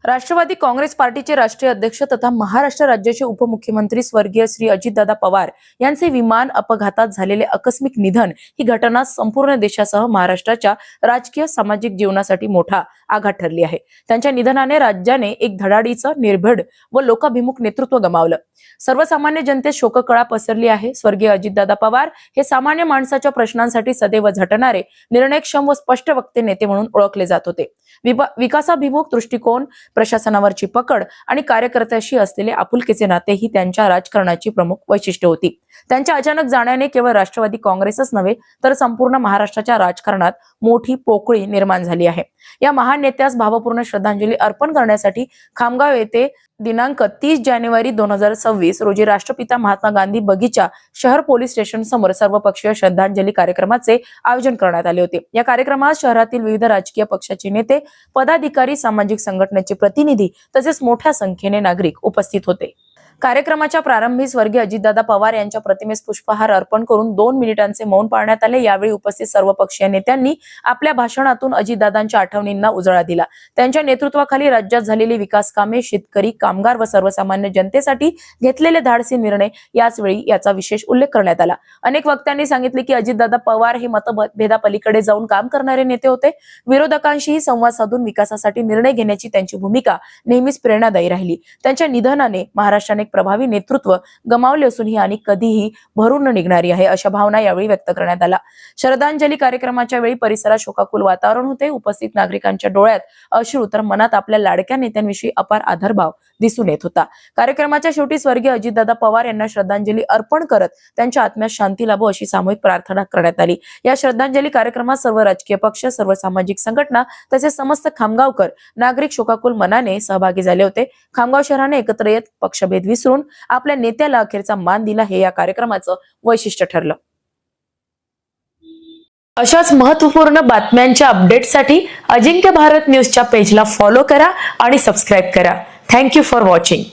राष्ट्रवादी काँग्रेस पार्टीचे राष्ट्रीय अध्यक्ष तथा महाराष्ट्र राज्याचे उपमुख्यमंत्री स्वर्गीय श्री अजितदादा पवार यांचे विमान अपघातात झालेले आकस्मिक निधन ही घटना संपूर्ण देशासह महाराष्ट्राच्या राजकीय सामाजिक जीवनासाठी मोठा आघात ठरली आहे। त्यांच्या निधनाने राज्याने एक धडाडीचं, निर्भीड व लोकाभिमुख नेतृत्व गमावलं। सर्वसामान्य जनतेत शोककळा पसरली आहे। स्वर्गीय अजितदादा पवार हे सामान्य माणसाच्या प्रश्नांसाठी सदैव झटणारे, निर्णयक्षम व स्पष्ट वक्ते नेते म्हणून ओळखले जात होते। विकासाभिमुख दृष्टिकोन, प्रशासनावरची पकड आणि कार्यकर्त्याशी असलेले आपुलकीचे नाते ही त्यांच्या राजकारणाची प्रमुख वैशिष्ट्य होती। त्यांच्या अचानक जाण्याने केवळ राष्ट्रवादी काँग्रेसच नव्हे तर संपूर्ण महाराष्ट्राच्या राजकारणात मोठी पोकळी निर्माण झाली आहे। या महान नेत्यास भावपूर्ण श्रद्धांजली अर्पण करण्यासाठी खामगाव येथे दिनांक 30 जानेवारी 2026 रोजी राष्ट्रपिता महात्मा गांधी बगीचा शहर पोलीस स्टेशन समोर सर्वपक्षीय श्रद्धांजली कार्यक्रमाचे आयोजन करण्यात आले होते। या कार्यक्रमात शहरातील विविध राजकीय पक्षाचे नेते, पदाधिकारी, सामाजिक संघटनेचे प्रतिनिधी तसेच मोठ्या संख्येने नागरिक उपस्थित होते। कार्यक्रमाच्या प्रारंभी स्वर्गीय अजितदादा पवार यांच्या प्रतिमेस पुष्पहार अर्पण करून 2 मिनिटांचे मौन पाळण्यात आले। यावेळी उपस्थित सर्वपक्षीय नेत्यांनी आपल्या भाषणातून अजितदादांच्या आठवणींना उजाळा दिला। त्यांच्या नेतृत्वाखाली राज्यात झालेली विकास कामे, शेतकरी, कामगार व सर्वसामान्य जनतेसाठी घेतलेले धाडसी निर्णय याच वेळी याचा विशेष उल्लेख करण्यात आला। अनेक वक्त्यांनी सांगितले की अजितदादा पवार हे मतभेदापलीकडे जाऊन काम करणारे नेते होते। विरोधकांशीही संवाद साधून विकासासाठी निर्णय घेण्याची त्यांची भूमिका नेहमीच प्रेरणादायी राहिली। त्यांच्या निधनाने महाराष्ट्राने प्रभावी नेतृत्व गमावले असून ही आणि कधीही भरून न निघणारी आहे, अशा भावना यावेळी व्यक्त करण्यात आल्या। श्रद्धांजली कार्यक्रमाच्या वेळी परिसरात शोकाकुल वातावरण होते। उपस्थित नागरिकांच्या डोळ्यात अश्रू तर मनात आपल्या लाडक्या नेत्यांविषयी अपार आदरभाव दिसून येत होता। कार्यक्रमाच्या शेवटी स्वर्गीय अजितदादा पवार यांना श्रद्धांजली अर्पण करत त्यांच्या आत्म्यास शांती लाभो अशी सामूहिक प्रार्थना करण्यात आली। या श्रद्धांजली कार्यक्रमात सर्व राजकीय पक्ष, सर्व सामाजिक संघटना तसेच समस्त खामगावकर नागरिक शोकाकुल मनाने सहभागी झाले होते। खामगाव शहराने एकत्र येत पक्षभेद विसरून आपल्या नेत्याला अखेरचा मान दिला हे या कार्यक्रमाचं वैशिष्ट्य ठरलं। अशाच महत्त्वपूर्ण बातम्यांच्या अपडेटसाठी अजिंक्य भारत न्यूजच्या पेजला फॉलो करा आणि सबस्क्राइब करा। Thank you for watching.